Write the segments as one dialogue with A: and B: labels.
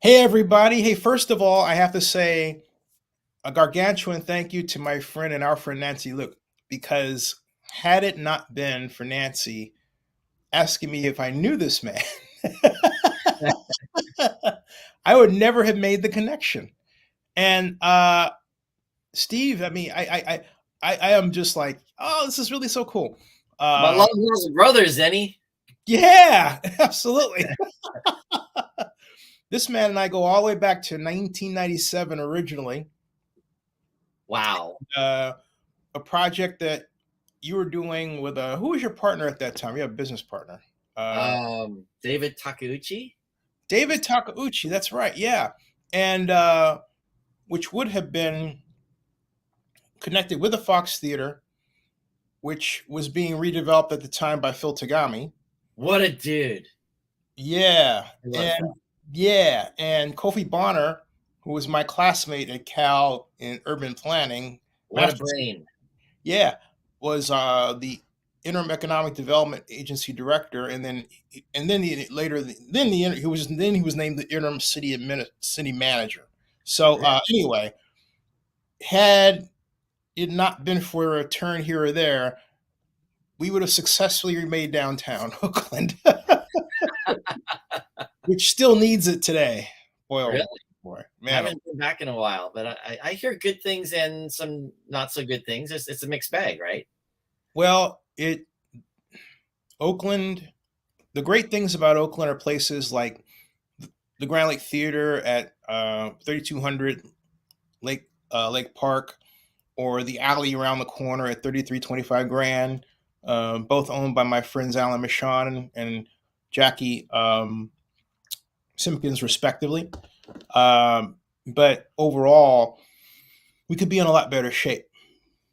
A: Hey, everybody. Hey, first of all, I have to say a gargantuan thank you to my friend and our friend Nancy Lueck, because had it not been for Nancy asking me if I knew this man, I would never have made the connection. And Steve, I mean, I am just like, oh, this is really so cool.
B: But Longhorns brothers, Zenny.
A: Yeah, absolutely. This man and I go all the way back to 1997 originally.
B: Wow.
A: A project that you were doing with who was your partner at that time? You have a business partner. Uh,
B: David Takeuchi.
A: David Takeuchi. That's right. Yeah, and which would have been connected with the Fox Theater, which was being redeveloped at the time by Phil Tagami.
B: What a dude.
A: Yeah,
B: I love
A: and
B: that.
A: and Kofi Bonner, who was my classmate at Cal in urban planning,
B: What a
A: master's.
B: brain.
A: Yeah, was the interim economic development agency director, and then he was named the interim city manager. So anyway, had it not been for a turn here or there, we would have successfully remade downtown Oakland, which still needs it today. Boy, oh
B: Really?
A: boy,
B: I
A: man.
B: haven't been back in a while, but I hear good things and some not so good things. It's a mixed bag, right?
A: Well, it Oakland. The great things about Oakland are places like the Grand Lake Theater at 3200 Lake Park, or the alley around the corner at 3325 Grand, both owned by my friends Alan Michon and Jackie Simpkins, respectively. But overall, we could be in a lot better shape.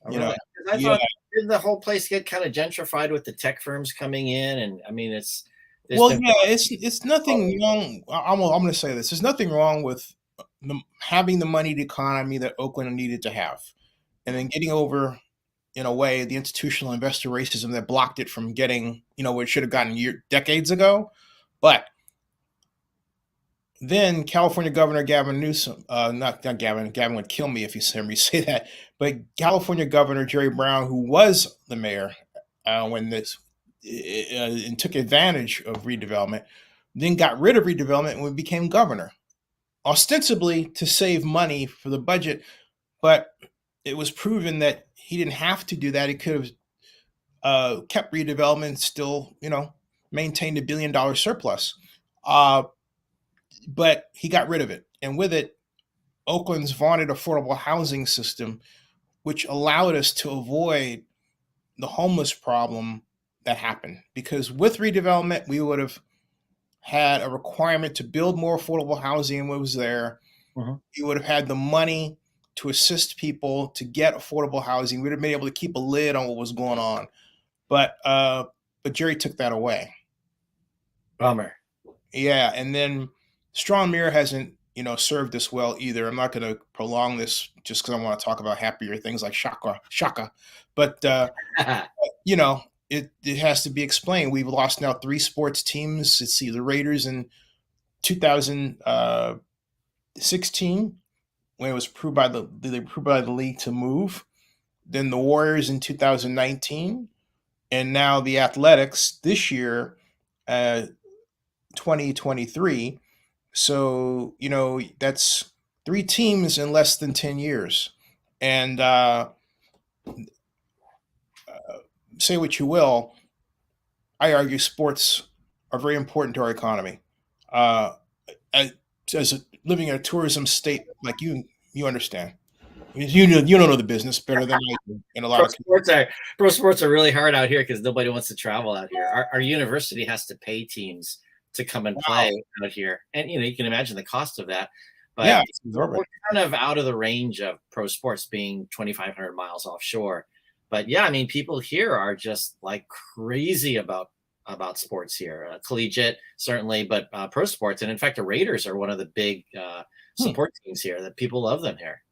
B: Oh,
A: You know,
B: really? 'Cause I
A: yeah.
B: thought, didn't the whole place get kind of gentrified with the tech firms coming in? And I mean, there's
A: Well,
B: been
A: yeah, it's nothing wrong. I'm going to say this: there's nothing wrong with having the moneyed economy that Oakland needed to have, and then getting over, in a way, the institutional investor racism that blocked it from getting, what it should have gotten decades ago. But then California Governor Gavin Newsom, not Gavin, Gavin would kill me if he heard me say that, but California Governor Jerry Brown, who was the mayor when this and took advantage of redevelopment, then got rid of redevelopment and became governor, ostensibly to save money for the budget. But it was proven that he didn't have to do that. He could have kept redevelopment, still, maintained $1 billion surplus. Uh, but he got rid of it. And with it, Oakland's vaunted affordable housing system, which allowed us to avoid the homeless problem that happened. Because with redevelopment, we would have had a requirement to build more affordable housing and what was there.
B: Mhm.
A: You would have had the money to assist people to get affordable housing. We would have been able to keep a lid on what was going on. But Jerry took that away.
B: bummer.
A: Yeah, and then Strong Mirror hasn't, served us well either. I'm not going to prolong this just because I want to talk about happier things like Shaka, but you know, it has to be explained. We've lost now three sports teams. Let's see, the Raiders in 2016, when it was approved by the league to move. Then the Warriors in 2019, and now the Athletics this year, uh, 2023. So, that's three teams in less than 10 years. And say what you will, I argue sports are very important to our economy. Uh, living in a tourism state like you understand. You don't know the business better than I do in a lot
B: pro
A: of cases.
B: sports are pro sports are really hard out here because nobody wants to travel out here. Our university has to pay teams to come and
A: Wow.
B: play out here, and you can imagine the cost of that. But
A: Yeah, it's
B: we're
A: exorbitant.
B: kind of out of the range of pro sports, being 2,500 miles offshore. But yeah, I mean, people here are just like crazy about sports here, collegiate certainly, but pro sports. And in fact, the Raiders are one of the big
A: Hmm.
B: support teams here. That people love them here.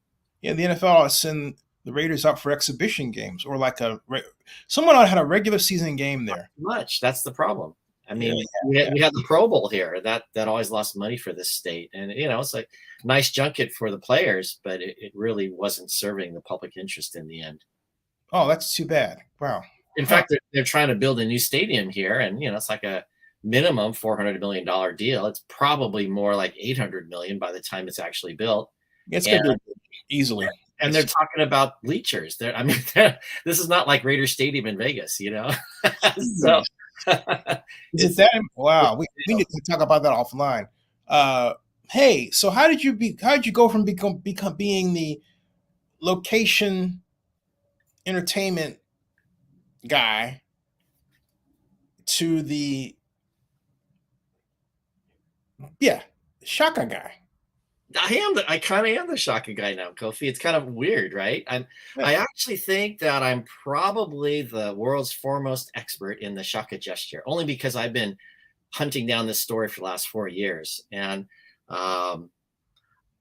A: Yeah, the NFL ought to send the Raiders out for exhibition games, or like someone ought to have a regular season game there.
B: Much. That's the problem. I
A: Yeah,
B: mean,
A: yeah.
B: we had the Pro Bowl here that always lost money for this state, and it's like nice junket for the players, but it really wasn't serving the public interest in the end.
A: Oh, that's too bad. Wow.
B: In
A: Huh.
B: fact, they're trying to build a new stadium here, and it's like a minimum $400 million deal. It's probably more like 800 million by the time it's actually built,
A: It's
B: and
A: gonna be easily.
B: they're talking about bleachers. I mean, this is not like Raider Stadium in Vegas, so.
A: Is it
B: it's,
A: that? Wow,
B: it's
A: we need to talk about that offline. Uh, hey, so how did you go from become being the location entertainment guy to the yeah Shaka guy?
B: I kind of am the Shaka guy now, Kofi. It's kind of weird, right?
A: Yeah.
B: I actually think that I'm probably the world's foremost expert in the Shaka gesture, only because I've been hunting down this story for the last 4 years. And um,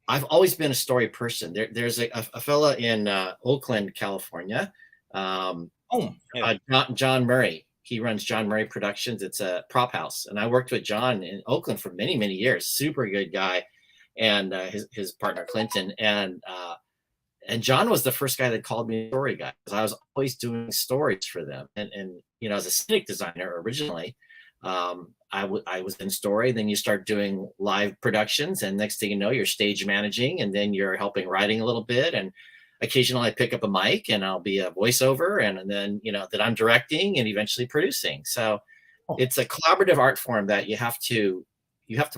B: I've always been a story person. There's a fella in Oakland, California, um,
A: Oh, yeah.
B: John Murray. He runs John Murray Productions. It's a prop house. And I worked with John in Oakland for many, many years. Super good guy. And his partner, Clinton. And John was the first guy that called me a story guy, because I was always doing stories for them. And as a scenic designer originally, I was in story. Then you start doing live productions, and next thing you know, you're stage managing, and then you're helping writing a little bit. And occasionally, I pick up a mic, and I'll be a voiceover, and then that I'm directing and eventually producing. So
A: Oh,
B: it's a collaborative art form that you have to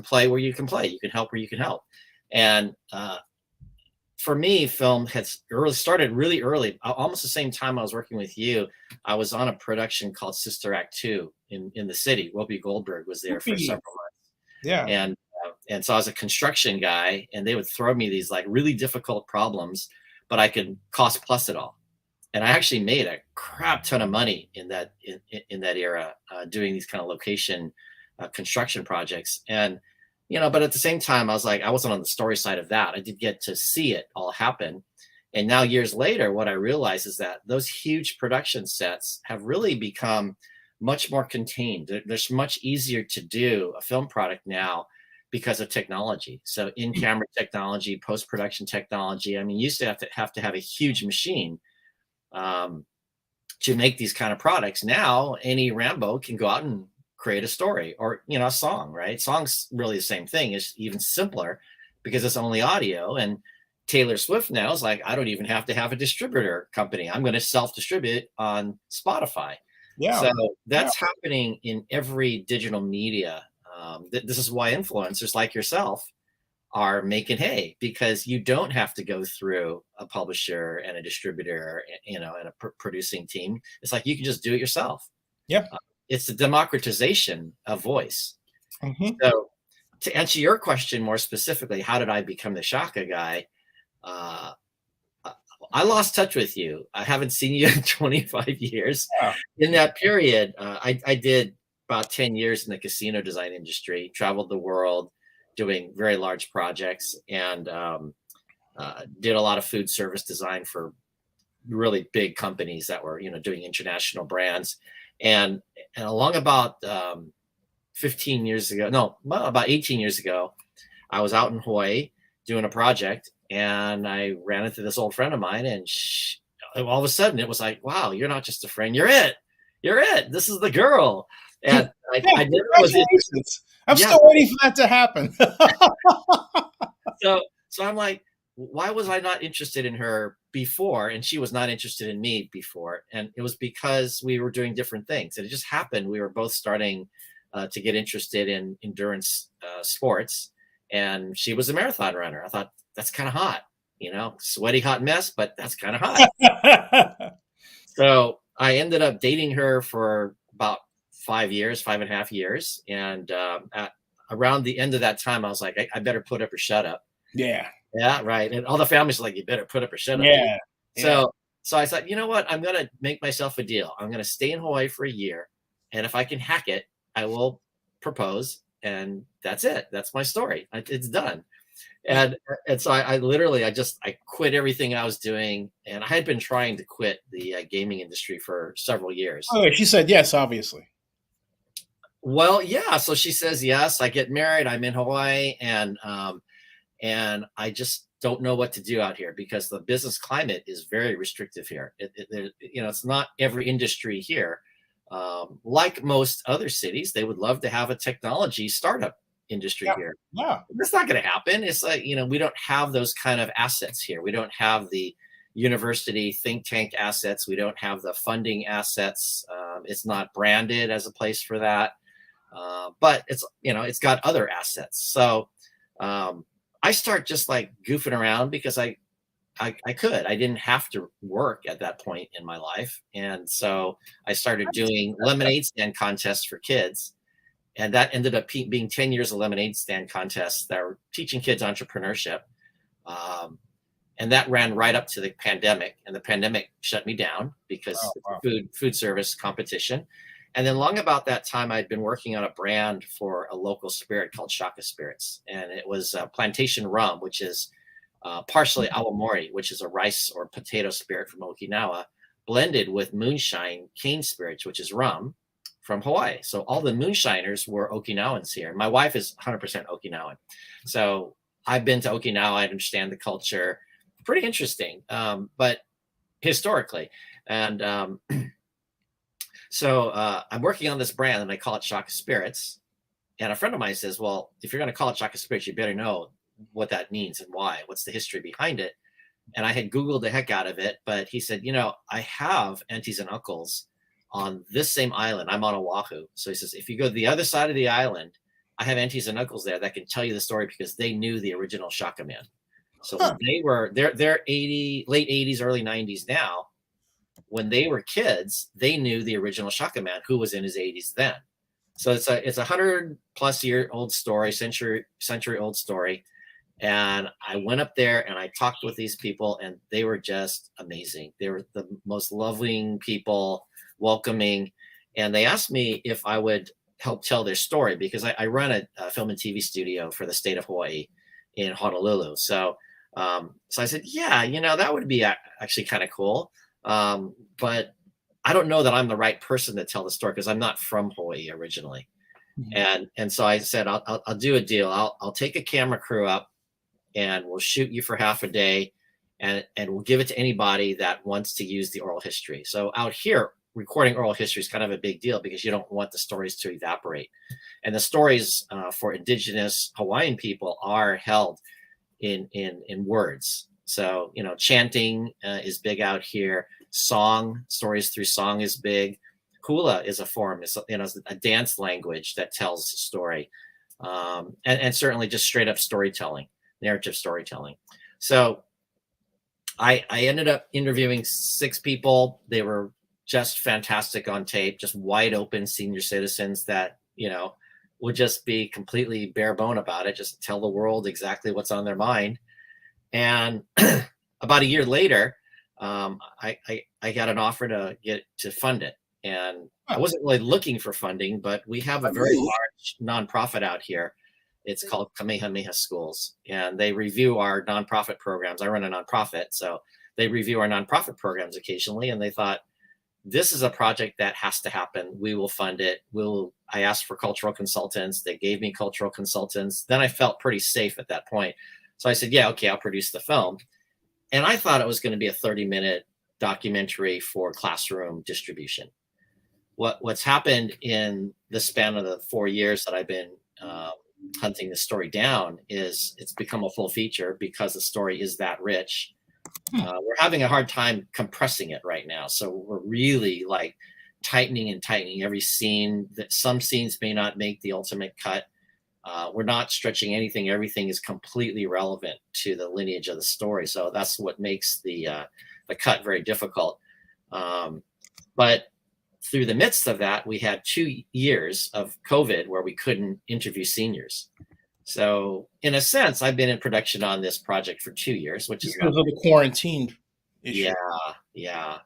B: play where you can play. You can help where you can help. And for me, film has started really early. Almost the same time I was working with you, I was on a production called Sister Act 2 in the city. Whoopi Goldberg was there for several months.
A: yeah.
B: And so I was a construction guy, and they would throw me these like really difficult problems, but I could cost plus it all. And I actually made a crap ton of money in that era, doing these kind of location construction projects. And but at the same time, I was like, I wasn't on the story side of that. I did get to see it all happen. And now, years later, what I realize is that those huge production sets have really become much more contained. There's much easier to do a film product now because of technology. So in-camera technology, post-production technology. I mean, you used to have to have a huge machine to make these kind of products. Now, any Rambo can go out and create a story, or a song, right? Song's really the same thing. It's even simpler because it's only audio. And Taylor Swift now is like, I don't even have to have a distributor company. I'm going to self-distribute on Spotify.
A: Yeah.
B: So that's happening in every digital media. This is why influencers like yourself are making hay, because you don't have to go through a publisher and a distributor, and a producing team. It's like you can just do it yourself.
A: Yeah.
B: It's the democratization of voice.
A: Mm-hmm.
B: So, to answer your question more specifically, how did I become the Shaka guy? I lost touch with you. I haven't seen you in 25 years.
A: Yeah.
B: In that period, I did about 10 years in the casino design industry, traveled the world doing very large projects, and did a lot of food service design for really big companies that were, doing international brands. And along about 15 years ago, no, about 18 years ago, I was out in Hawaii doing a project, and I ran into this old friend of mine, and all of a sudden it was like, wow, you're not just a friend, you're it. You're it. This is the girl. And I never was interested.
A: I'm still waiting for that to happen.
B: So I'm like, why was I not interested in her before? And she was not interested in me before. And it was because we were doing different things. And it just happened. We were both starting to get interested in endurance sports. And she was a marathon runner. I thought, that's kind of hot, sweaty, hot mess, but that's kind of hot. So I ended up dating her for about 5.5 years. And around the end of that time, I was like, I better put up or shut up.
A: Yeah.
B: Yeah, right. And all the families are like, you better put up or shut up.
A: Yeah.
B: So I thought, you know what? I'm going to make myself a deal. I'm going to stay in Hawaii for a year. And if I can hack it, I will propose. And that's it. That's my story. It's done. And so I literally, I quit everything I was doing. And I had been trying to quit the gaming industry for several years.
A: Oh, she said yes, obviously.
B: Well, yeah. So she says yes. I get married. I'm in Hawaii, and I just don't know what to do out here because the business climate is very restrictive here. It's not every industry here. Like most other cities, they would love to have a technology startup industry
A: Yeah,
B: here.
A: yeah,
B: That's not going to happen. It's like, we don't have those kind of assets here. We don't have the university think tank assets. We don't have the funding assets. It's not branded as a place for that. But it's got other assets. So I start just like goofing around because I could. I didn't have to work at that point in my life. And so I started doing lemonade stand contests for kids. And that ended up being 10 years of lemonade stand contests that were teaching kids entrepreneurship. Um, and that ran right up to the pandemic. And the pandemic shut me down because
A: wow,
B: it's
A: wow.
B: a food service competition. And then long about that time, I'd been working on a brand for a local spirit called Shaka Spirits. And it was plantation rum, which is partially awamori, which is a rice or potato spirit from Okinawa, blended with moonshine cane spirits, which is rum from Hawaii. So all the moonshiners were Okinawans here. My wife is 100% Okinawan. So I've been to Okinawa. I understand the culture. Pretty interesting, but historically. And so I'm working on this brand and I call it Shaka Spirits. And a friend of mine says, well, if you're going to call it Shaka Spirits, you better know what that means and why. What's the history behind it? And I had Googled the heck out of it. But he said, I have aunties and uncles on this same island. I'm on Oahu. So he says, if you go to the other side of the island, I have aunties and uncles there that can tell you the story because they knew the original Shaka man. So
A: Huh.
B: they're 80, late 80s, early 90s now. When they were kids, they knew the original Shaka man who was in his 80s then. So it's a 100+ year old story, century old story. And I went up there and I talked with these people and they were just amazing. They were the most loving people, welcoming. And they asked me if I would help tell their story because I run a film and TV studio for the state of Hawaii in Honolulu. So I said, yeah, that would be actually kind of cool. But I don't know that I'm the right person to tell the story because I'm not from Hawaii originally. And so I said, I'll do a deal. I'll take a camera crew up and we'll shoot you for half a day and we'll give it to anybody that wants to use the oral history. So out here, recording oral history is kind of a big deal because you don't want the stories to evaporate. And the stories for indigenous Hawaiian people are held in words. So, chanting is big out here. Song, stories through song is big. Hula is a form, it's a dance language that tells a story. And certainly just straight up storytelling, narrative storytelling. So I ended up interviewing 6 people. They were just fantastic on tape, just wide open senior citizens that, would just be completely bare bone about it, just tell the world exactly what's on their mind. And about a year later, I got an offer to fund it. And I wasn't really looking for funding, but we have a very large nonprofit out here. It's called Kamehameha Schools, and they review our nonprofit programs. I run a nonprofit, so they review our nonprofit programs occasionally, and they thought, this is a project that has to happen. We will fund it. I asked for cultural consultants. They gave me cultural consultants. Then I felt pretty safe at that point. So I said, yeah, okay, I'll produce the film. And I thought it was going to be a 30-minute documentary for classroom distribution. What's happened in the span of the 4 years that I've been hunting the story down is it's become a full feature because the story is that rich. We're having a hard time compressing it right now. So we're really like tightening every scene. That some scenes may not make the ultimate cut. We're not stretching anything. Everything is completely relevant to the lineage of the story. So that's what makes the cut very difficult. But through the midst of that, we had 2 years of COVID where we couldn't interview seniors. So in a sense, I've been in production on this project for 2 years, which is
A: because of the quarantine issue.
B: Yeah.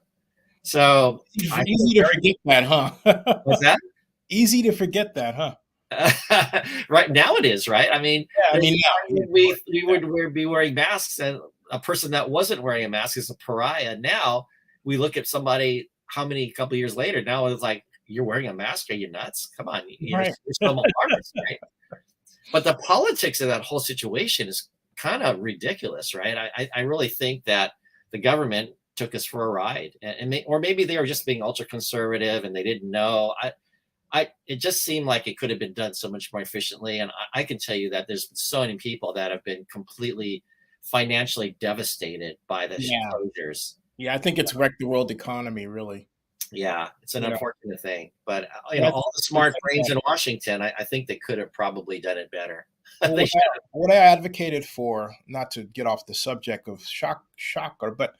B: So
A: Easy to forget that, huh?
B: what's that?
A: Easy to forget that, huh?
B: Right now it is, right? I mean,
A: Yeah, I mean, now
B: we would be wearing masks, and a person that wasn't wearing a mask is a pariah. Now we look at somebody, how many couple years later, now it's like you're wearing a mask? Are you nuts? Come on,
A: Right.
B: you're still artists, right? But the politics of that whole situation is kind of ridiculous, right? I really think that the government took us for a ride, or maybe they were just being ultra conservative and they didn't know. It just seemed like it could have been done so much more efficiently. And I can tell you that there's so many people that have been completely financially devastated by the
A: Yeah.
B: closures.
A: Yeah. I think it's wrecked the world economy, really.
B: Yeah, it's an
A: Yeah.
B: unfortunate thing, but
A: That's
B: all the smart brains in Washington, I think they could have probably done it better.
A: well,
B: They should have.
A: what I advocated for, not to get off the subject of Shaka, but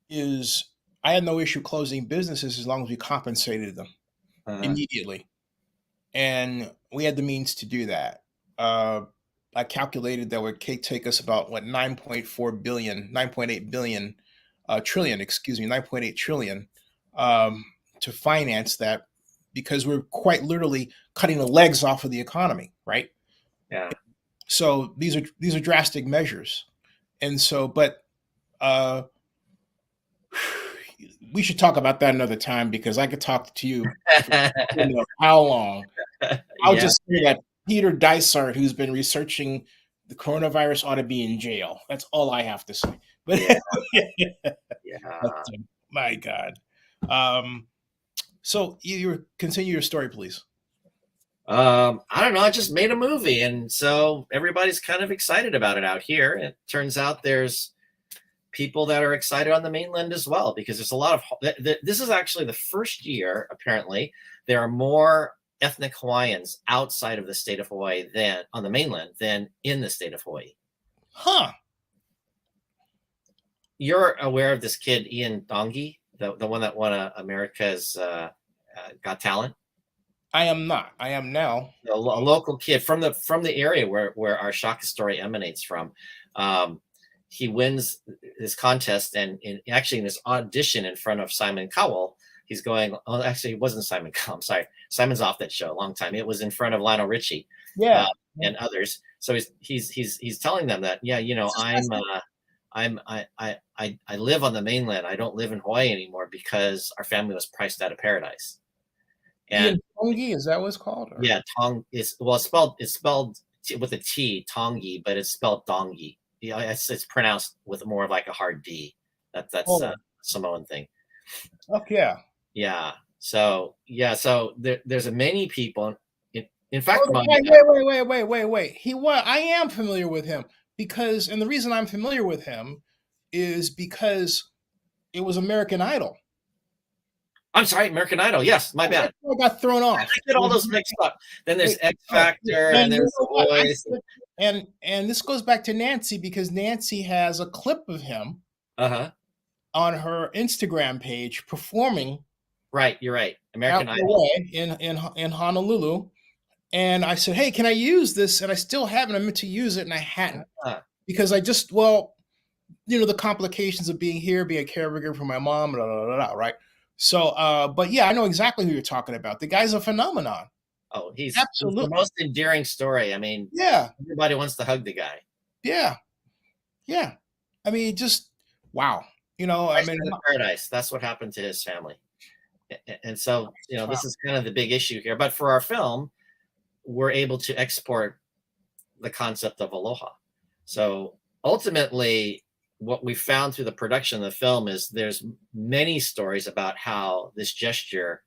A: is I had no issue closing businesses as long as we compensated them
B: Uh,
A: immediately, and we had the means to do that. Uh, I calculated that would take us about what 9.8 billion, trillion, excuse me, 9.8 trillion to finance that because we're quite literally cutting the legs off of the economy, right?
B: yeah.
A: So these are drastic measures, and so uh, we should talk about that another time because I could talk to you for how long. I'll
B: Yeah,
A: just say that Peter Dysart, who's been researching the coronavirus, ought to be in jail. That's all I have to say. But,
B: yeah,
A: but,
B: yeah.
A: my God. So you continue your story, please.
B: I don't know. I just made a movie, and so everybody's kind of excited about it out here. It turns out there's people that are excited on the mainland as well because there's a lot of. This is actually the first year, apparently, there are more ethnic Hawaiians outside of the state of Hawaii than on the mainland than in the state of Hawaii.
A: Huh.
B: You're aware of this kid, Ian Dongi, the one that won America's Got Talent?
A: I am not. I am now.
B: A local kid from the area where our Shaka story emanates from. He wins this contest, and actually in this audition in front of Simon Cowell, he's going. Oh, actually, it wasn't Simon Cowell. I'm sorry, Simon's off that show a long time. It was in front of Lionel Richie,
A: Yeah.
B: and others. So he's telling them that I live on the mainland. I don't live in Hawaii anymore because our family was priced out of paradise. And
A: Ian Tongi, is that what it's called? Or?
B: yeah, Tong is it's spelled with a T, Tongi, but it's spelled Dongi. Yeah, it's pronounced with more of like a hard D. That's a Samoan thing.
A: Oh yeah.
B: Yeah. So there's many people. In fact,
A: Wait. I am familiar with him because, and the reason I'm familiar with him is because it was American Idol.
B: I'm sorry, American Idol. Yes, my bad.
A: I got thrown off.
B: I get all those mixed up. Then there's X Factor, and there's The Voice.
A: And this goes back to Nancy because Nancy has a clip of him on her Instagram page performing.
B: Right, you're right. American Idol
A: in Honolulu. And I said, hey, can I use this? And I still haven't. I meant to use it, and I hadn't. Because I just, the complications of being here, being a caregiver for my mom, blah, blah, blah, blah, right? So, but yeah, I know exactly who you're talking about. The guy's a phenomenon.
B: Oh, he's
A: absolutely
B: the most endearing story. I mean,
A: yeah,
B: everybody wants to hug the guy.
A: Yeah. I mean, just wow. I mean,
B: paradise. That's what happened to his family. And so, this is kind of the big issue here. But for our film, we're able to export the concept of aloha. So ultimately, what we found through the production of the film is there's many stories about how this gesture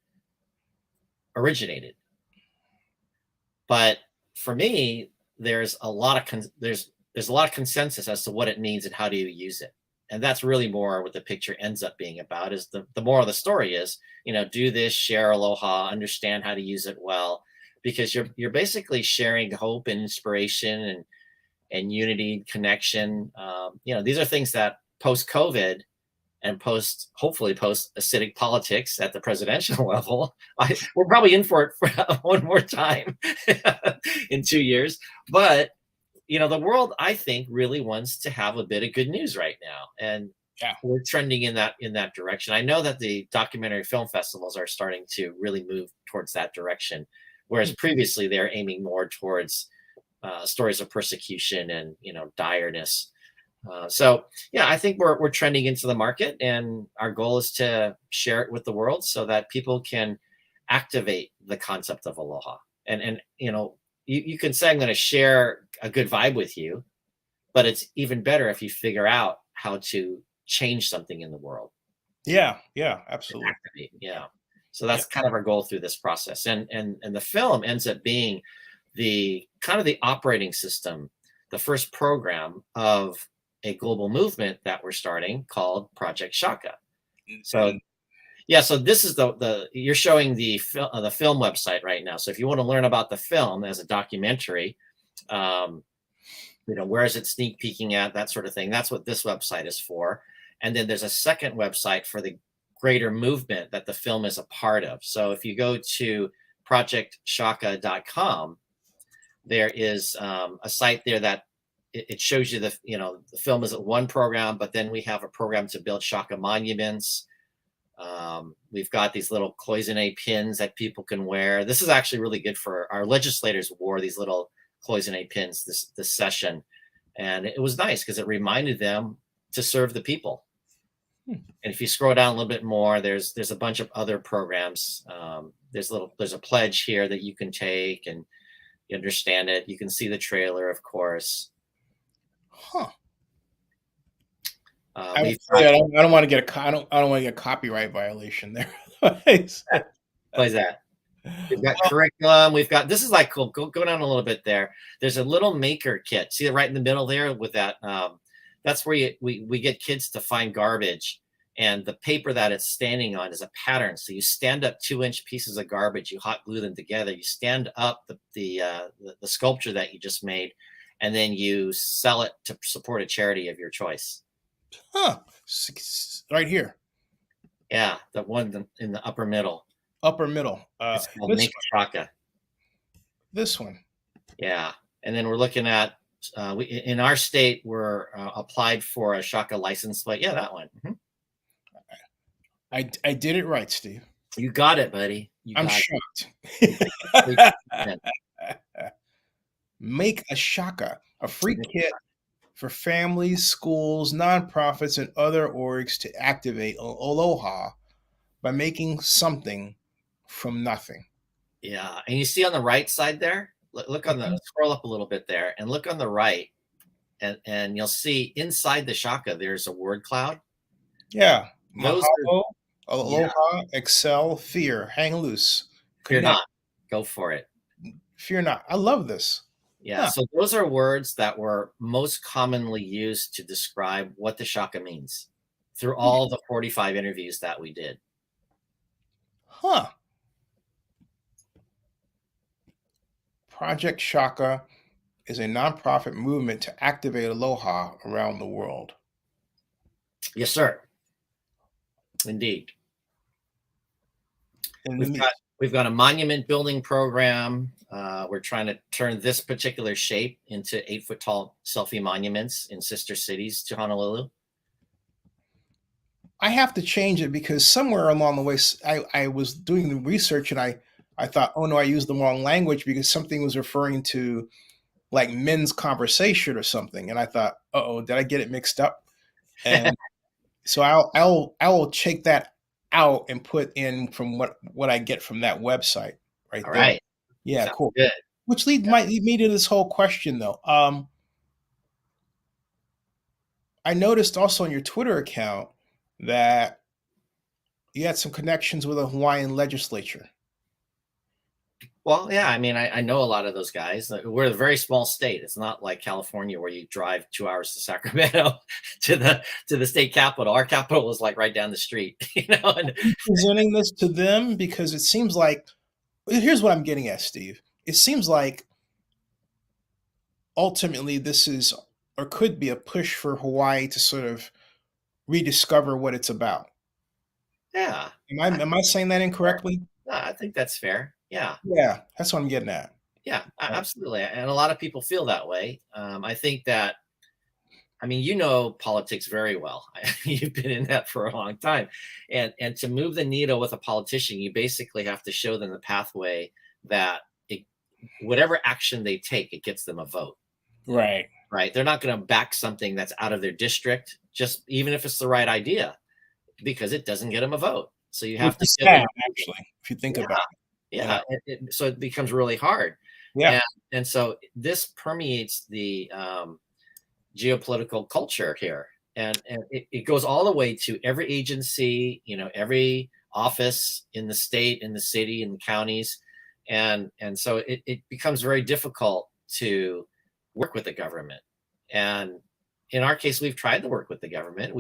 B: originated. But for me, there's a lot of consensus as to what it means and how do you use it. And that's really more what the picture ends up being about is the moral of the story is, do this, share aloha, understand how to use it well, because you're basically sharing hope and inspiration and unity, connection. These are things that post-COVID and hopefully post-acidic politics at the presidential level, we're probably in for it for one more time in 2 years. But, the world, I think, really wants to have a bit of good news right now. And we're trending in that direction. I know that the documentary film festivals are starting to really move towards that direction, whereas previously they're aiming more towards stories of persecution and, direness. So yeah, I think we're trending into the market, and our goal is to share it with the world so that people can activate the concept of aloha. And you can say I'm going to share a good vibe with you, but it's even better if you figure out how to change something in the world.
A: Yeah, yeah, absolutely.
B: Activate, yeah. So
A: Yeah.
B: that's kind of our goal through this process, and the film ends up being the kind of the operating system, the first program of a global movement that we're starting called Project Shaka. So
A: And
B: yeah, so this is the you're showing the film website right now. So if you want to learn about the film as a documentary, um, where is it sneak peeking at, that sort of thing. That's what this website is for. And then there's a second website for the greater movement that the film is a part of. So if you go to projectshaka.com, there is a site there that it shows you the film is one program, but then we have a program to build Shaka monuments. We've got these little cloisonne pins that people can wear. This is actually really good for our legislators wore these little cloisonne pins this session. And it was nice because it reminded them to serve the people.
A: Hmm.
B: And if you scroll down a little bit more, there's a bunch of other programs. There's a pledge here that you can take, and you understand it. You can see the trailer, of course.
A: huh.
B: We've
A: I
B: got,
A: don't want to get I don't want to get a copyright violation there.
B: what is that? We've got curriculum. We've got, this is like cool. Go down a little bit there. There's a little maker kit. See it right in the middle there with that. That's where we get kids to find garbage, and the paper that it's standing on is a pattern. So you stand up 2-inch pieces of garbage, you hot glue them together, you stand up the sculpture that you just made, and then you sell it to support a charity of your choice.
A: Huh. Right here.
B: Yeah, the one in the upper middle.
A: Upper middle.
B: It's called
A: This
B: Make a Shaka.
A: this one.
B: Yeah, and then we're looking at in our state we're applied for a Shaka license plate. Yeah, that one. Mm-hmm.
A: I did it right, Steve.
B: You got it, buddy. You
A: I'm
B: got
A: shocked.
B: it.
A: Make a Shaka, a free kit for families, schools, nonprofits, and other orgs to activate aloha by making something from nothing.
B: Yeah, and you see on the right side there, look on the scroll up a little bit there, and look on the right, and you'll see inside the Shaka there's a word cloud.
A: Yeah.
B: Those
A: Mahalo,
B: are, yeah,
A: aloha, excel, fear, hang loose,
B: fear
A: connect,
B: not, go for it.
A: fear not. I love this.
B: Yeah,
A: Huh.
B: so those are words that were most commonly used to describe what the Shaka means through all the 45 interviews that we did.
A: Huh. Project Shaka is a nonprofit movement to activate aloha around the world.
B: Yes, sir. Indeed.
A: And
B: We've got a monument building program. We're trying to turn this particular shape into 8-foot tall selfie monuments in sister cities to Honolulu.
A: I have to change it because somewhere along the way, I was doing the research and I thought, oh no, I used the wrong language because something was referring to like men's conversation or something. And I thought, oh, did I get it mixed up? And so I will check that out and put in from what I get from that website right
B: All
A: there.
B: right.
A: Yeah,
B: Sounds
A: cool.
B: good.
A: Which might lead me to this whole question though. I noticed also on your Twitter account that you had some connections with the Hawaiian legislature.
B: Well, yeah, I mean, I know a lot of those guys. We're a very small state. It's not like California where you drive 2 hours to Sacramento to the state capital. Our capital is like right down the street, And
A: Presenting this to them because it seems like here's what I'm getting at, Steve. It seems like ultimately this is or could be a push for Hawaii to sort of rediscover what it's about.
B: yeah,
A: Am I saying that incorrectly?
B: I think that's fair. Yeah.
A: Yeah, that's what I'm getting at.
B: Yeah, absolutely. And a lot of people feel that way. I think that, I mean, politics very well. You've been in that for a long time. And to move the needle with a politician, you basically have to show them the pathway that whatever action they take, it gets them a vote.
A: Right.
B: right? They're not going to back something that's out of their district, just even if it's the right idea, because it doesn't get them a vote. So you
A: Which
B: have to
A: is
B: give them,
A: sad, actually, if you think
B: yeah,
A: about it.
B: yeah. So it becomes really hard,
A: Yeah.
B: and so this permeates the geopolitical culture here, and it goes all the way to every agency, every office in the state, in the city, in the counties, and so it becomes very difficult to work with the government. And in our case, we've tried to work with the government.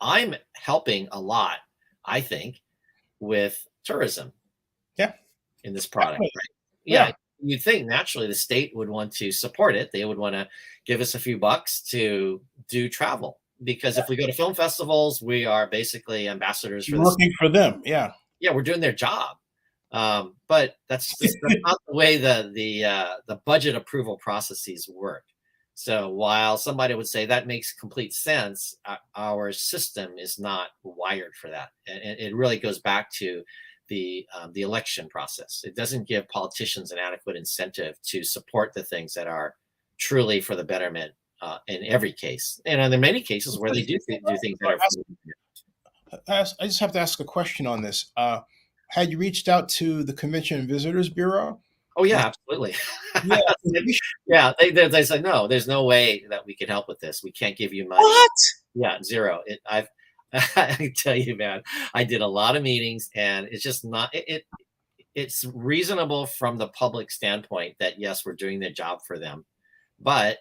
B: I'm helping a lot, I think, with tourism
A: Yeah.
B: in this product,
A: Definitely.
B: right? Yeah,
A: Yeah.
B: you'd think naturally the state would want to support it. They would want to give us a few bucks to do travel, because if we go to film festivals, we are basically ambassadors for
A: You're
B: this.
A: working for them. Yeah.
B: Yeah, we're doing their job. But that's not the way the budget approval processes work. So while somebody would say that makes complete sense, our system is not wired for that, and it really goes back to the election process. It doesn't give politicians an adequate incentive to support the things that are truly for the betterment in every case, and in many cases where they do things that are.
A: I just have to ask a question on this. Had you reached out to the Convention and Visitors Bureau?
B: Oh yeah, absolutely.
A: Yeah.
B: Yeah, they said no. There's no way that we can help with this. We can't give you money.
A: What?
B: Yeah, zero. I tell you, man, I did a lot of meetings, and it's just not. It's reasonable from the public standpoint that yes, we're doing the job for them, but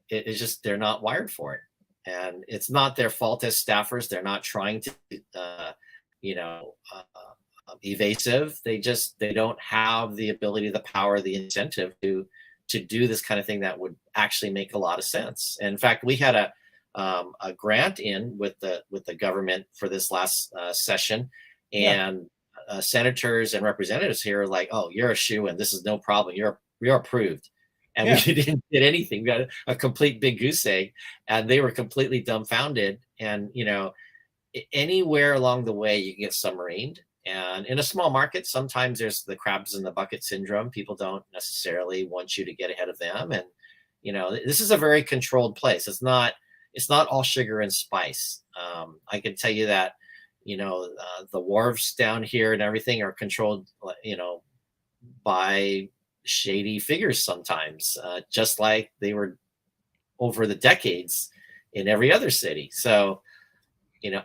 B: it's just they're not wired for it, and it's not their fault as staffers. They're not trying to, you know. Evasive. They don't have the ability, the power, the incentive to do this kind of thing that would actually make a lot of sense. And in fact, we had a grant in with the government for this last session,
A: Yeah.
B: and senators and representatives here are like, "Oh, you're a shoo, and this is no problem. You're approved." And
A: Yeah.
B: we didn't get anything. We got a complete big goose egg, and they were completely dumbfounded. And anywhere along the way, you can get submarined. And in a small market, sometimes there's the crabs in the bucket syndrome. People don't necessarily want you to get ahead of them. And, this is a very controlled place. It's not all sugar and spice. I can tell you that, the wharves down here and everything are controlled, by shady figures sometimes, just like they were over the decades in every other city. So,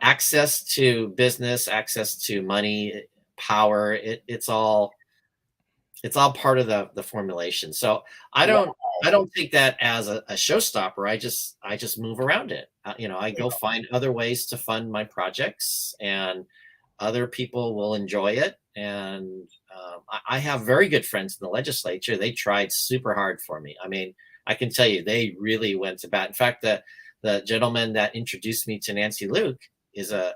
B: access to business, access to money, power, it's all part of the formulation. So I
A: Wow.
B: don't take that as a showstopper. I just move around it. I go find other ways to fund my projects, and other people will enjoy it. And I have very good friends in the legislature. They tried super hard for me. I mean, I can tell you, they really went to bat. In fact, the gentleman that introduced me to Nancy Lueck is a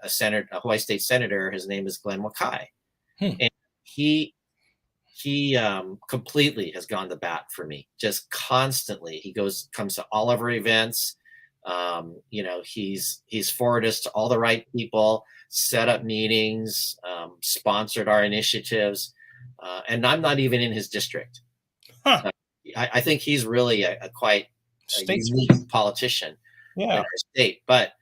B: Hawaii State Senator. His name is Glenn Wakai,
A: Hmm.
B: and he completely has gone to bat for me, just constantly. He comes to all of our events. He's forwarded us to all the right people, set up meetings, sponsored our initiatives, and I'm not even in his district.
A: Huh.
B: I think he's really a quite
A: Statesman.
B: unique politician in
A: Yeah.
B: our state, but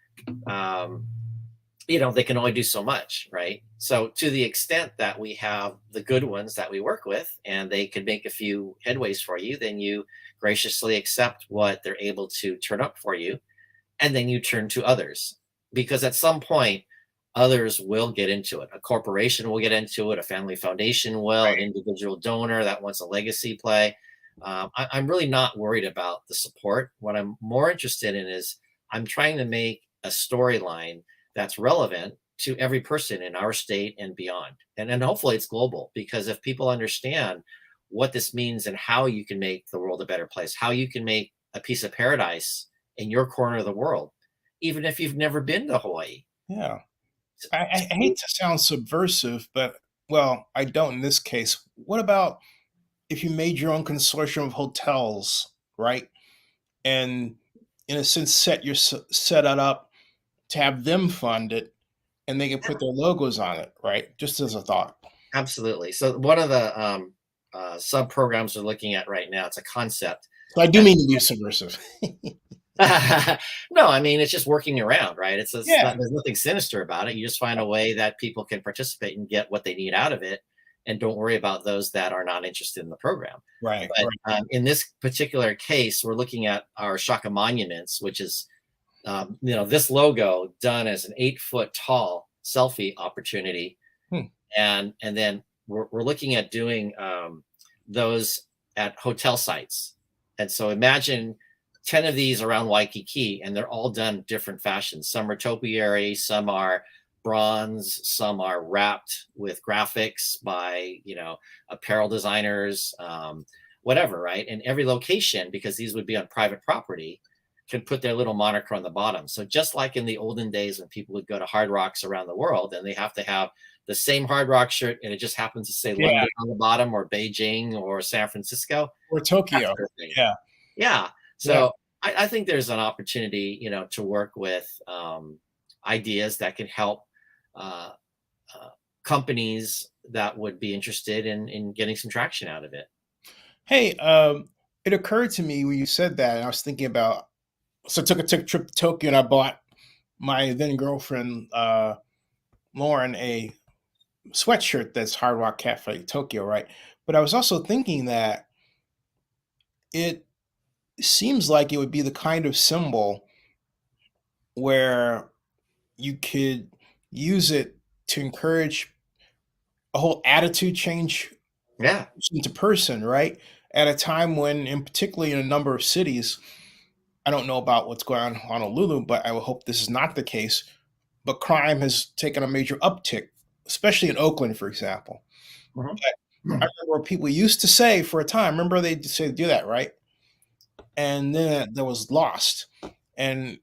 B: they can only do so much, right? So to the extent that we have the good ones that we work with, and they can make a few headways for you, then you graciously accept what they're able to turn up for you, and then you turn to others, because at some point others will get into it. A corporation will get into it, a family foundation will, an individual donor that wants a legacy play. I'm really not worried about the support. What I'm more interested in is I'm trying to make a storyline that's relevant to every person in our state and beyond. And hopefully it's global, because if people understand what this means and how you can make the world a better place, how you can make a piece of paradise in your corner of the world, even if you've never been to Hawaii.
A: Yeah. I hate to sound subversive, but well, I don't in this case. What about if you made your own consortium of hotels, right? And in a sense, set it up to have them fund it, and they can put their logos on it, right? Just as a thought.
B: Absolutely. So one of the sub programs we're looking at right now, it's a concept.
A: So I do mean to be subversive.
B: No, I mean, it's just working around, right? It's
A: Yeah.
B: not, there's nothing sinister about it. You just find a way that people can participate and get what they need out of it, and don't worry about those that are not interested in the program.
A: Right.
B: But
A: Right.
B: in this particular case, we're looking at our Shaka monuments, which is, this logo done as an 8 foot tall selfie opportunity.
A: Hmm.
B: And then we're looking at doing those at hotel sites. And so imagine 10 of these around Waikiki, and they're all done different fashions. Some are topiary, some are bronze, some are wrapped with graphics by, apparel designers, whatever, right? And every location, because these would be on private property, can put their little moniker on the bottom. So just like in the olden days when people would go to Hard Rocks around the world, and they have to have the same Hard Rock shirt, and it just happens to say
A: Yeah.
B: London on the bottom, or Beijing, or San Francisco,
A: Or
B: that
A: Tokyo.
B: sort of thing.
A: Yeah.
B: Yeah.
A: Yeah.
B: So I think there's an opportunity, to work with ideas that can help uh, companies that would be interested in getting some traction out of it.
A: Hey, it occurred to me when you said that, and I was thinking about. So I took a trip to Tokyo, and I bought my then girlfriend Lauren a sweatshirt that's Hard Rock Cafe Tokyo, right? But I was also thinking that it seems like it would be the kind of symbol where you could use it to encourage a whole attitude change
B: Yeah.
A: person to person, right? At a time when, in particularly in a number of cities, I don't know about what's going on in Honolulu, but I would hope this is not the case. But crime has taken a major uptick, especially in Oakland, for example.
B: Mhm.
A: I remember people used to say for a time, remember they say do that, right? And then that was lost. And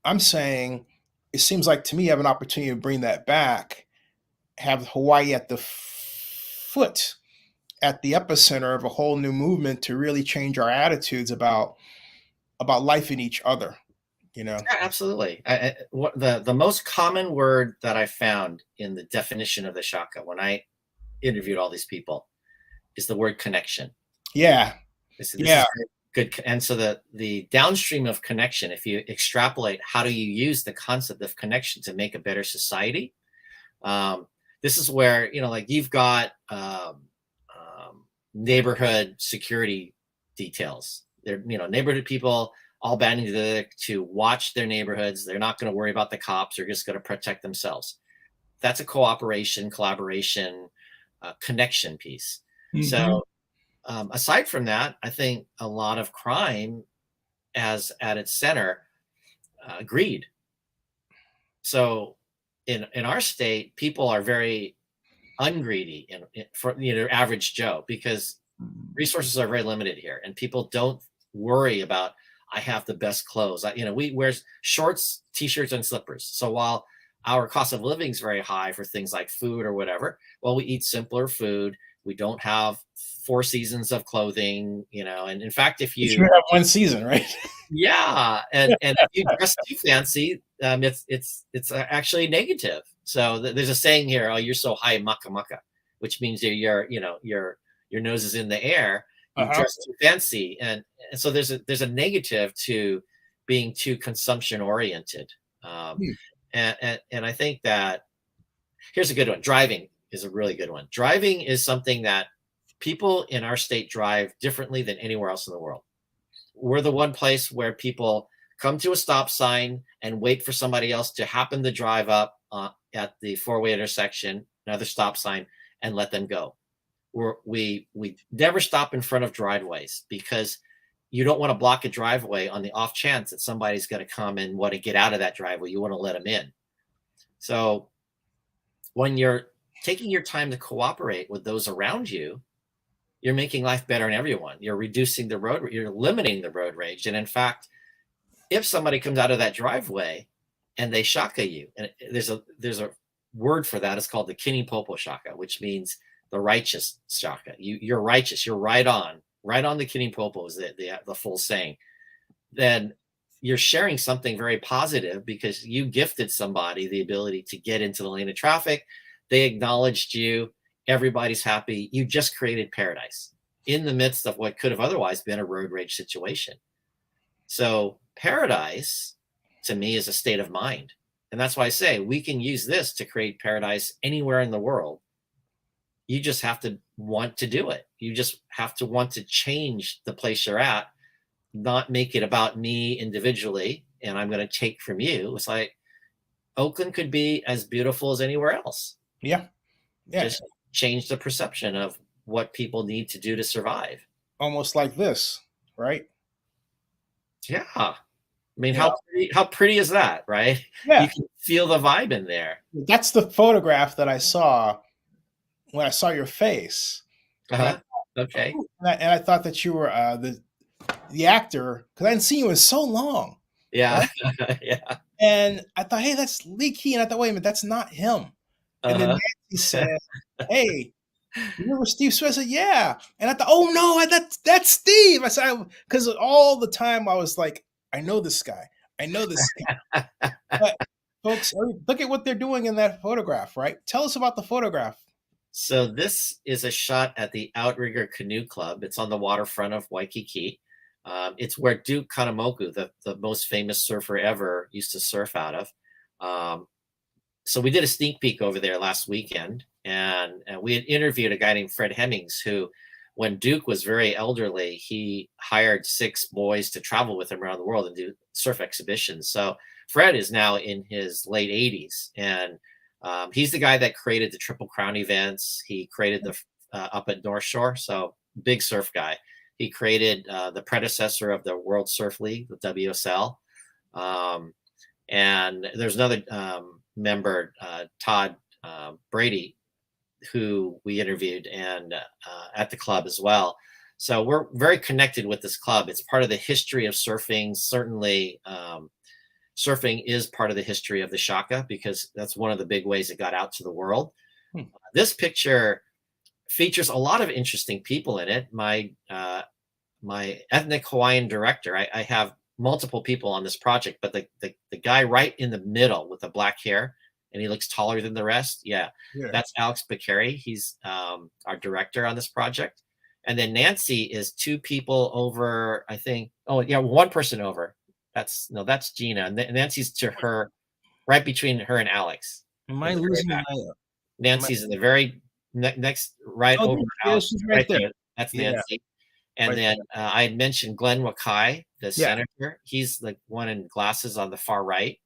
A: I'm saying it seems like to me I have an opportunity to bring that back, have Hawaii at the foot, at the epicenter of a whole new movement to really change our attitudes about life and each other, you know?
B: Yeah, absolutely. What the most common word that I found in the definition of the shaka when I interviewed all these people is the word connection.
A: Yeah.
B: This
A: Yeah.
B: is very good. And so the downstream of connection, if you extrapolate, how do you use the concept of connection to make a better society? Um, this is where, like, you've got neighborhood security details. They're, neighborhood people all banding together to watch their neighborhoods. They're not going to worry about the cops. They're just going to protect themselves. That's a cooperation, collaboration, connection piece.
A: Mhm.
B: So aside from that, I think a lot of crime has at its center greed. So in our state, people are very ungreedy for average Joe, because resources are very limited here, and people don't worry about, I have the best clothes. We wear shorts, t-shirts, and slippers. So while our cost of living is very high for things like food or whatever, well, we eat simpler food. We don't have 4 seasons of clothing, and in fact, if
A: You should
B: you,
A: have one season, right?
B: yeah, and if you dress too fancy, it's actually negative. So there's a saying here: "Oh, you're so high maka maka," which means your nose is in the air. You've
A: Uh-huh.
B: dressed too fancy, and so there's a negative to being too consumption oriented. Um,
A: Hmm.
B: and I think that here's a good one. Driving is a really good one. Driving is something that people in our state drive differently than anywhere else in the world. We're the one place where people come to a stop sign and wait for somebody else to happen to drive up at the four-way intersection, another stop sign, and let them go. We never stop in front of driveways, because you don't want to block a driveway on the off chance that somebody's going to come and want to get out of that driveway. You want to let them in. So when you're taking your time to cooperate with those around you, you're making life better on everyone. You're reducing you're limiting the road rage. And in fact, if somebody comes out of that driveway and they shaka you, and there's a word for that, it's called the kini popo shaka, which means the righteous shaka. You're righteous. You're right on the kini popo is the full saying. Then you're sharing something very positive, because you gifted somebody the ability to get into the lane of traffic. They acknowledged you. Everybody's happy. You just created paradise. in the midst of what could have otherwise been a road rage situation. So paradise to me is a state of mind. And that's why I say we can use this to create paradise anywhere in the world. You just have to want to do it. You just have to want to change the place you're at, not make it about me individually and I'm going to take from you. It's like Oakland could be as beautiful as anywhere else.
A: Yeah. Yeah.
B: Just change the perception of what people need to do to survive.
A: Almost like this, right?
B: Yeah. I mean,
A: Yeah.
B: how pretty is that, right?
A: Yeah.
B: You can feel the vibe in there.
A: That's the photograph that I saw when I saw your face.
B: Okay.
A: And I thought that you were the actor, because I hadn't seen you in so long.
B: Yeah.
A: Right?
B: Yeah.
A: And I thought, hey, that's Lee Key. And I thought, wait a minute, that's not him. And then Nancy said, hey, you remember Steve Swift? I said, yeah. And I thought, oh no, that's Steve. I said, because all the time I was like, I know this guy. I know this guy. But folks, look at what they're doing in that photograph, right? Tell us about the photograph.
B: So this is a shot at the Outrigger Canoe Club. It's on the waterfront of Waikiki. It's where Duke Kahanamoku, the most famous surfer ever, used to surf out of. So we did a sneak peek over there last weekend, and we had interviewed a guy named Fred Hemmings, who, when Duke was very elderly, he hired 6 boys to travel with him around the world and do surf exhibitions. So Fred is now in his late 80s, and he's the guy that created the Triple Crown events. He created the up at North Shore, so big surf guy. He created the predecessor of the World Surf League, the WSL. And there's another member, Todd Brady, who we interviewed and at the club as well. So we're very connected with this club. It's part of the history of surfing. Certainly, surfing is part of the history of the Shaka, because that's one of the big ways it got out to the world. This picture features a lot of interesting people in it. My ethnic Hawaiian director, I have multiple people on this project, but the guy right in the middle with the black hair, and he looks taller than the rest. Yeah. That's Alex Bakary. He's our director on this project. And then Nancy is 2 people over, I think. Oh yeah, 1 person over. That's Gina. And Nancy's to her, right between her and Alex.
A: Am I losing my?
B: Nancy's in the very next, right over Alex.
A: She's right there.
B: That's Nancy. And then I had mentioned Glenn Wakai, the senator. He's the one in glasses on the far right.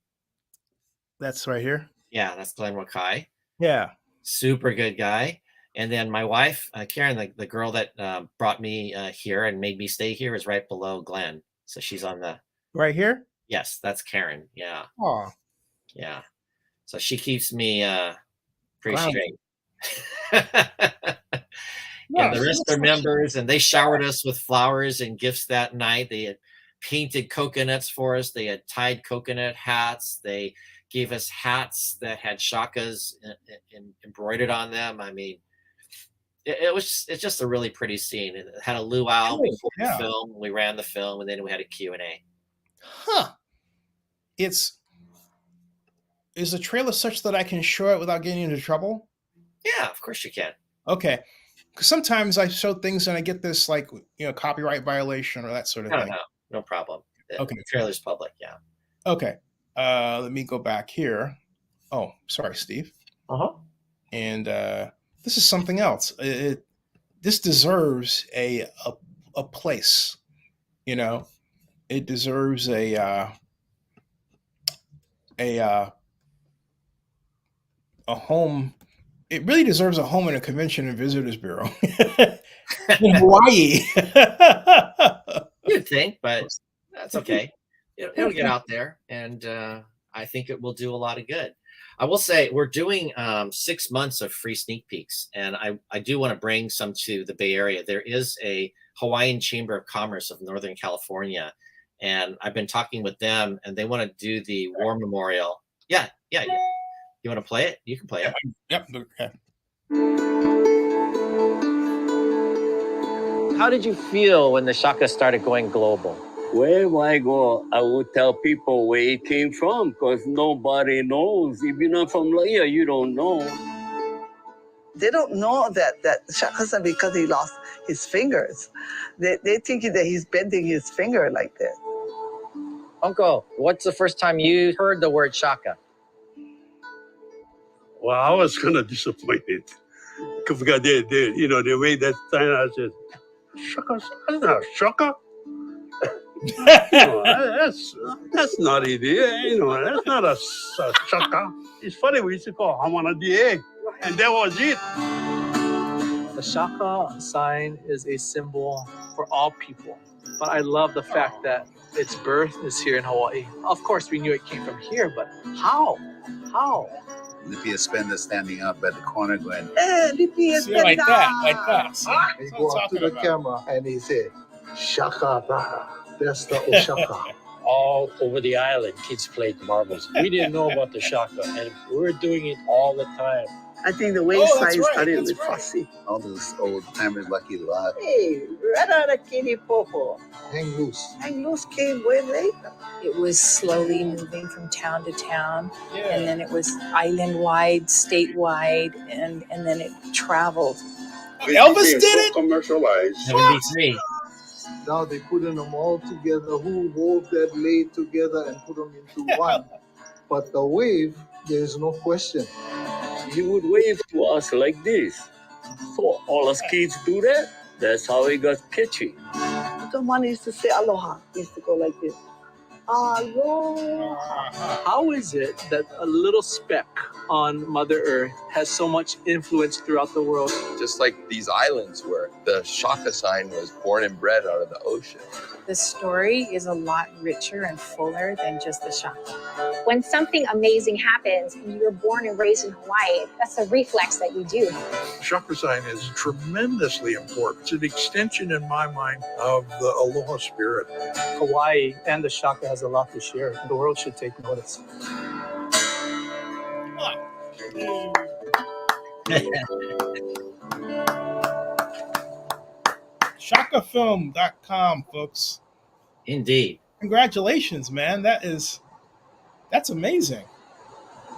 A: That's right here.
B: Yeah, that's Glenn Wakai.
A: Yeah.
B: Super good guy. And then my wife, Karen, the girl that brought me here and made me stay here, is right below Glenn. So she's on the... Right here? Yes, that's Karen. Yeah.
A: Oh.
B: Yeah. So she keeps me pretty straight. And the rest are members, and they showered us with flowers and gifts that night. They had painted coconuts for us. They had tied coconut hats. They gave us hats that had shakas embroidered on them. I mean, it's just a really pretty scene. It had a luau before the film. We ran the film, and then we had a Q&A.
A: Huh. Is the trailer such that I can show it without getting into trouble? Yeah,
B: of course you can.
A: Okay. Because sometimes I show things and I get this, like, copyright violation or that sort of thing.
B: No problem.
A: Okay.
B: The trailer's public, yeah.
A: Okay. Let me go back here. Oh, sorry, Steve. And this is something else. This deserves a place. It deserves a home. It really deserves a home in a convention and visitors bureau in Hawaii.
B: You'd think, but that's okay. It'll get out there, and I think it will do a lot of good. I will say we're doing 6 months of free sneak peeks, and I do want to bring some to the Bay Area. There is a Hawaiian Chamber of Commerce of Northern California, and I've been talking with them, and they want to do the War Memorial. Yeah. You want to play it? You can play it.
A: Yep. Okay.
B: How did you feel when the Shaka started going global?
C: Wherever I go, I would tell people where it came from, because nobody knows. If you're not from here, you don't know.
D: They don't know that Shaka, because he lost his fingers. They thinking that he's bending his finger like that.
B: Uncle, what's the first time you heard the word Shaka?
E: Well, I was kind of disappointed because the way that time I said, Shaka, that's not Shaka. That's not it. That's not a Shaka. It's funny, we used to call Hamana the egg, and that was it.
F: The Shaka sign is a symbol for all people, but I love the fact that its birth is here in Hawaii. Of course, we knew it came from here, but how? How?
G: Lipia Spender standing up at the corner going,
D: Lipia
A: See, like that.
H: He go up to the camera and he said, Shaka Baha, that's the Oshaka.
I: All over the island, kids played marbles. We didn't know about the Shaka, and we were doing it all the time.
D: I think the wave sign started with Fossey.
G: all those old timers lucky lot.
D: Hey, right out of Kitty Popo.
H: Hang loose.
D: Hang Loose came way later.
J: It was slowly moving from town to town, and
A: Yeah.
J: then it was island-wide, statewide, and then it traveled.
A: Elvis did it?
E: Commercialized.
B: WB3.
H: Now they putting them all together. Who wove that laid together and put them into one? But the wave, there's no question.
C: He would wave to us like this. So all us kids do that. That's how he got catchy.
D: Someone used to say aloha. He used to go like this. Aloha.
F: How is it that a little speck on Mother Earth has so much influence throughout the world?
K: Just like these islands where the Shaka sign was born and bred out of the ocean.
J: The story is a lot richer and fuller than just the Shaka.
L: When something amazing happens and you're born and raised in Hawaii, that's a reflex that you do.
H: Shaka sign is tremendously important. It's an extension in my mind of the Aloha Spirit.
F: Hawaii and the Shaka has a lot to share. The world should take notice.
A: ShakaFilm.com, folks.
B: Indeed.
A: Congratulations, man. That's amazing.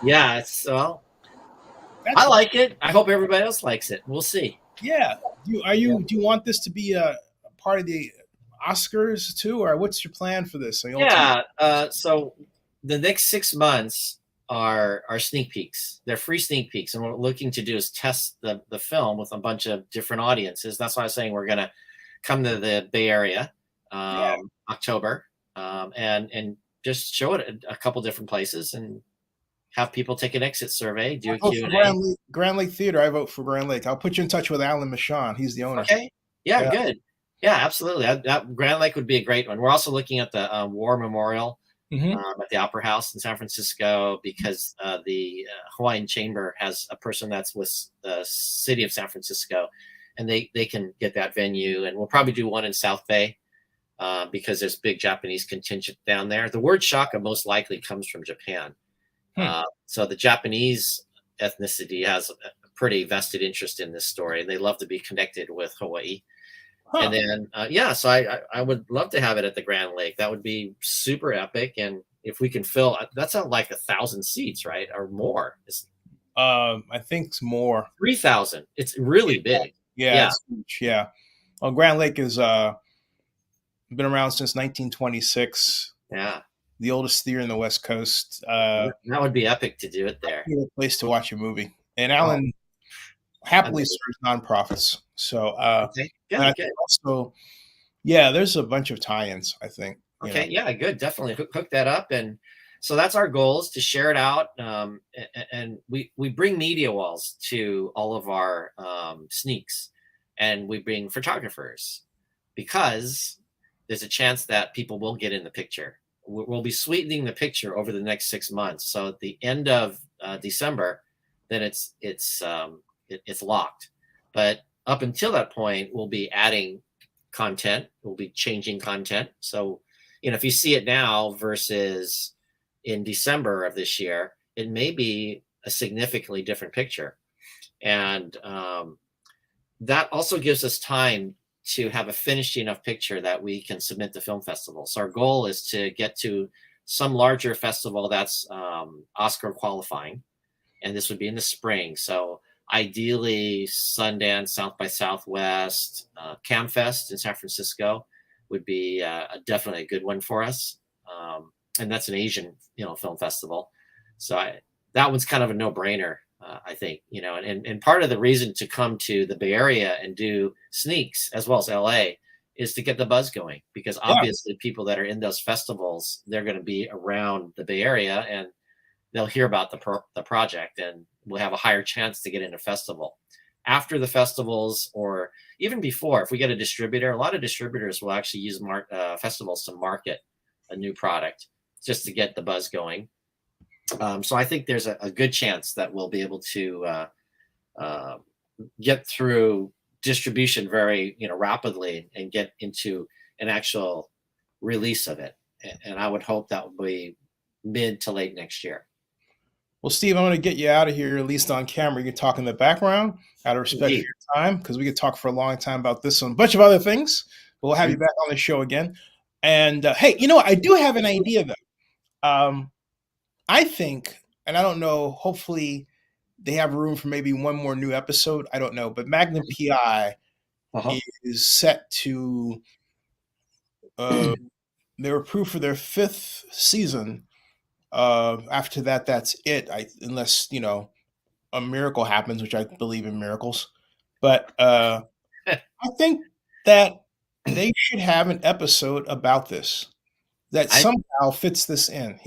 B: Yeah, I
A: That's,
B: like it. I hope everybody else likes it. We'll see.
A: yeah. Do you want this to be a part of the Oscars too, or what's your plan for this?
B: Yeah. So the next 6 months are sneak peeks. They're free sneak peeks, and what we're looking to do is test the film with a bunch of different audiences. That's why I was saying we're going to come to the Bay Area, October, and just show it at a couple different places and have people take an exit survey, do a Q&A.
A: Grand Lake Theater. I vote for Grand Lake. I'll put you in touch with Alan Michon. He's the owner.
B: Okay. Yeah, good. Yeah, absolutely. That Grand Lake would be a great one. We're also looking at the War Memorial at the Opera House in San Francisco, because the Hawaiian Chamber has a person that's with the city of San Francisco, and they can get that venue. And we'll probably do one in South Bay because there's big Japanese contingent down there. The word Shaka most likely comes from Japan. So the Japanese ethnicity has a pretty vested interest in this story, and they love to be connected with Hawaii. And then, so I would love to have it at the Grand Lake. That would be super epic. And if we can fill, that's like 1,000 seats, right? Or more.
A: I think it's more.
B: 3,000. It's really big.
A: Yeah. It's huge. Yeah. Well, Grand Lake has been around since 1926.
B: Yeah.
A: The oldest theater in the West Coast.
B: That would be epic to do it there.
A: A place to watch a movie. And Alan happily serves nonprofits. So, also, there's a bunch of tie-ins, I think.
B: Okay. Yeah, good. Definitely hook that up. And so that's our goal, is to share it out. And we bring media walls to all of our sneaks, and we bring photographers, because there's a chance that people will get in the picture. We'll be sweetening the picture over the next 6 months. So at the end of December, then it's locked. But up until that point, we'll be adding content. We'll be changing content. So, if you see it now versus in December of this year, it may be a significantly different picture. And that also gives us time to have a finished enough picture that we can submit to film festivals. So our goal is to get to some larger festival that's Oscar qualifying, and this would be in the spring. So ideally Sundance, South by Southwest, CamFest in San Francisco would be definitely a good one for us. And that's an Asian, film festival. So that one's kind of a no-brainer, I think, and part of the reason to come to the Bay Area and do sneaks as well as LA is to get the buzz going, because obviously people that are in those festivals, they're going to be around the Bay Area and they'll hear about the project, and we'll have a higher chance to get in a festival. After the festivals, or even before, if we get a distributor, a lot of distributors will actually use festivals to market a new product just to get the buzz going. So I think there's a good chance that we'll be able to get through distribution very rapidly and get into an actual release of it. And I would hope that will be mid to late next year.
A: Well, Steve, I'm going to get you out of here, at least on camera. You can talk in the background out of respect for your time, because we could talk for a long time about this and a bunch of other things. But we'll have you back on the show again. And hey, I do have an idea, though. I think, and I don't know, hopefully they have room for maybe one more new episode. I don't know. But Magnum PI is set to, they were approved for their 5th season. After that, that's it. Unless a miracle happens, which I believe in miracles. But I think that they should have an episode about this that somehow fits this in.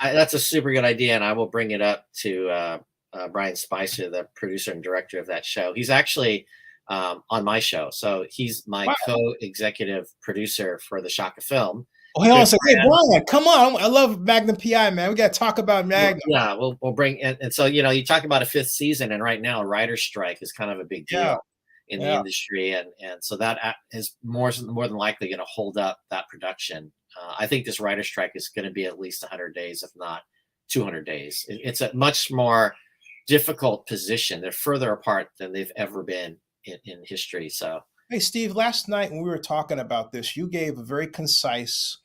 B: That's a super good idea, and I will bring it up to Brian Spicer, the producer and director of that show. He's actually on my show, so he's my co-executive producer for the Shaka film.
A: Oh, hang on a second. Hey, Brian, come on. I love Magnum PI, man. We got to talk about Magnum.
B: Yeah, we'll bring and so you talk about a 5th season, and right now a writer's strike is kind of a big deal in the industry, and so that is more than likely going to hold up that production. I think this writer's strike is going to be at least 100 days, if not 200 days. It's a much more difficult position. They're further apart than they've ever been in history. So,
A: hey, Steve, last night when we were talking about this, you gave a very concise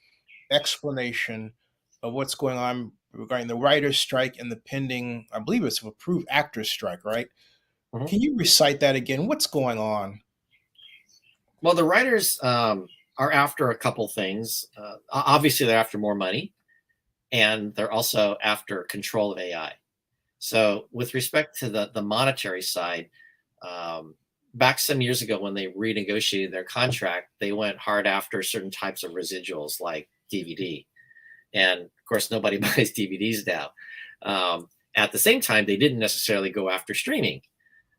A: explanation of what's going on regarding the writer's strike and the pending, I believe it's an approved actors strike, right? Mm-hmm. Can you recite that again? What's going on?
B: Well, the writers are after a couple things. Obviously, they're after more money, and they're also after control of AI. So with respect to the monetary side, back some years ago when they renegotiated their contract, they went hard after certain types of residuals like DVD. And of course, nobody buys DVDs now. At the same time, they didn't necessarily go after streaming.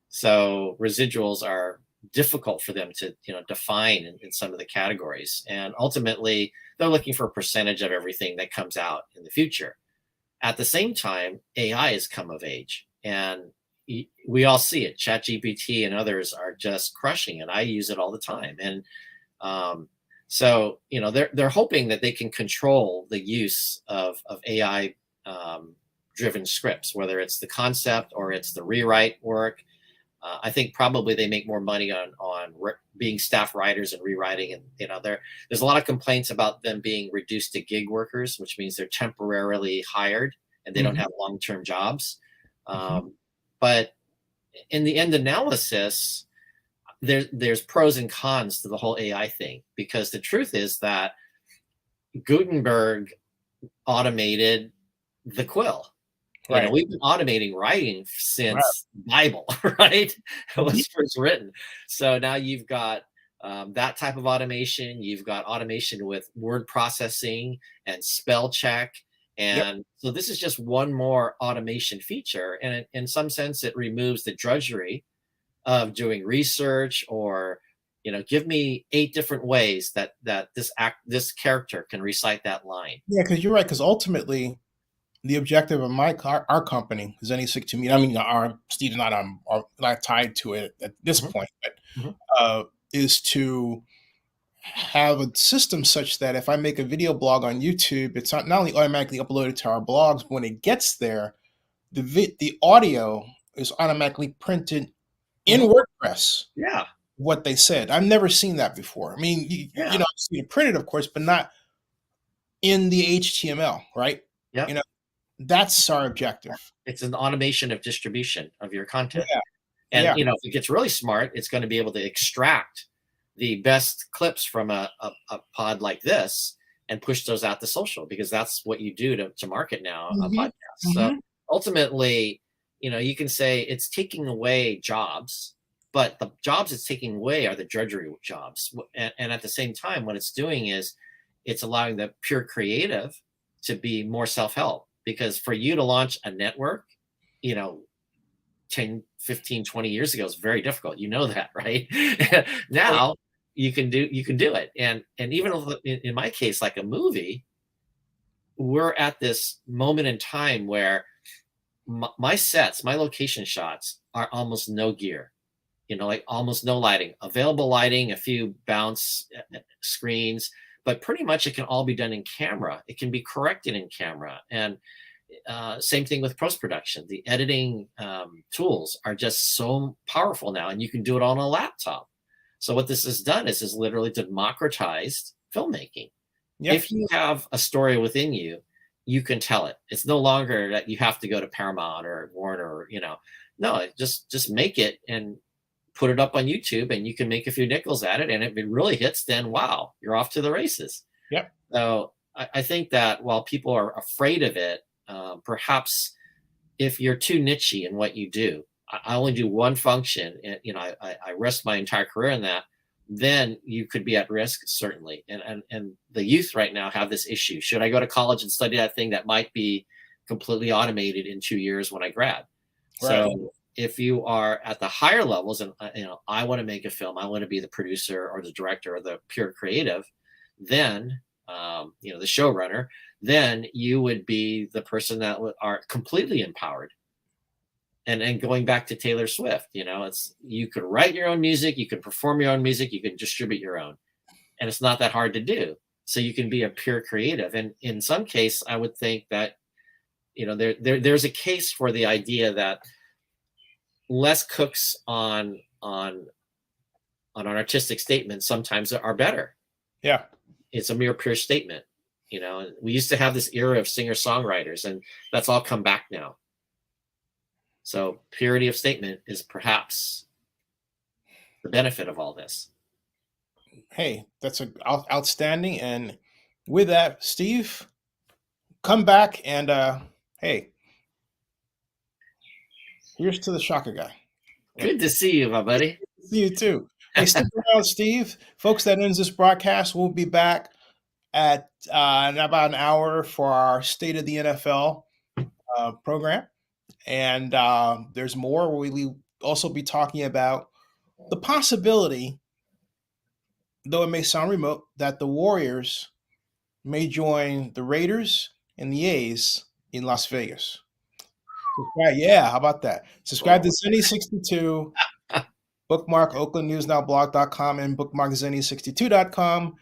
B: So residuals are difficult for them to define in some of the categories. And ultimately, they're looking for a percentage of everything that comes out in the future. At the same time, AI has come of age, and we all see it. ChatGPT and others are just crushing it. I use it all the time. And so, they're hoping that they can control the use of AI driven scripts, whether it's the concept or it's the rewrite work. I think probably they make more money on being staff writers and rewriting. And, there's a lot of complaints about them being reduced to gig workers, which means they're temporarily hired and they don't have long-term jobs. But in the end analysis, there's pros and cons to the whole AI thing, because the truth is that Gutenberg automated the quill. Right. We've been automating writing since Bible, right? It was first written. So now you've got that type of automation. You've got automation with word processing and spell check. And so this is just one more automation feature. And in some sense, it removes the drudgery of doing research or, give me 8 different ways that this character can recite that line.
A: Yeah, because you're right. Because ultimately, the objective of our company is anything to me. I mean, Steve's not tied to it at this point, but is to have a system such that if I make a video blog on YouTube, it's not only automatically uploaded to our blogs, but when it gets there, the audio is automatically printed in WordPress.
B: Yeah,
A: what they said. I've never seen that before. I mean, I've seen it printed, of course, but not in the HTML, right?
B: Yeah.
A: That's our objective.
B: It's an automation of distribution of your content.
A: Yeah.
B: And
A: Yeah.
B: if it gets really smart, it's going to be able to extract the best clips from a pod like this and push those out to social, because that's what you do to market now, a podcast. So ultimately, you can say it's taking away jobs, but the jobs it's taking away are the drudgery jobs. And at the same time, what it's doing is it's allowing the pure creative to be more self-help, because for you to launch a network, 10, 15, 20 years ago is very difficult. You know that, right? Now you can do it. And even in my case, like a movie, we're at this moment in time where my sets, my location shots are almost no gear, like almost no lighting, available lighting, a few bounce screens, but pretty much it can all be done in camera. It can be corrected in camera. And same thing with post-production. The editing tools are just so powerful now, and you can do it on a laptop. So what this has done is literally democratized filmmaking. Yep. If you have a story within you, you can tell it. It's no longer that you have to go to Paramount or Warner, no, just make it and put it up on YouTube, and you can make a few nickels at it. And if it really hits, then wow, you're off to the races.
A: Yep.
B: So I think that while people are afraid of it, perhaps if you're too nichey in what you do, I only do one function, and I risk my entire career in that, then you could be at risk, certainly. And the youth right now have this issue. Should I go to college and study that thing that might be completely automated in 2 years when I grad? Right. So if you are at the higher levels, and I want to make a film, I want to be the producer or the director or the pure creative, then the showrunner, then you would be the person that are completely empowered. And going back to Taylor Swift, you could write your own music, you can perform your own music, you can distribute your own, and it's not that hard to do. So you can be a pure creative. And in some case, I would think that there's a case for the idea that less cooks on an artistic statement sometimes are better.
A: Yeah,
B: it's a mere pure statement. We used to have this era of singer-songwriters, and that's all come back now. So purity of statement is perhaps the benefit of all this.
A: Hey, that's outstanding. And with that, Steve, come back and hey, here's to the Shaka Guy.
B: Good to see you, my buddy.
A: See you too. Hey, stick around, Steve. Folks, that ends this broadcast. We'll be back at in about an hour for our State of the NFL program. And there's more where we'll also be talking about the possibility, though it may sound remote, that the Warriors may join the Raiders and the A's in Las Vegas. Subscribe, yeah, how about that? Subscribe to Zenny62, bookmark OaklandNewsNowBlog.com, and bookmark Zenny62.com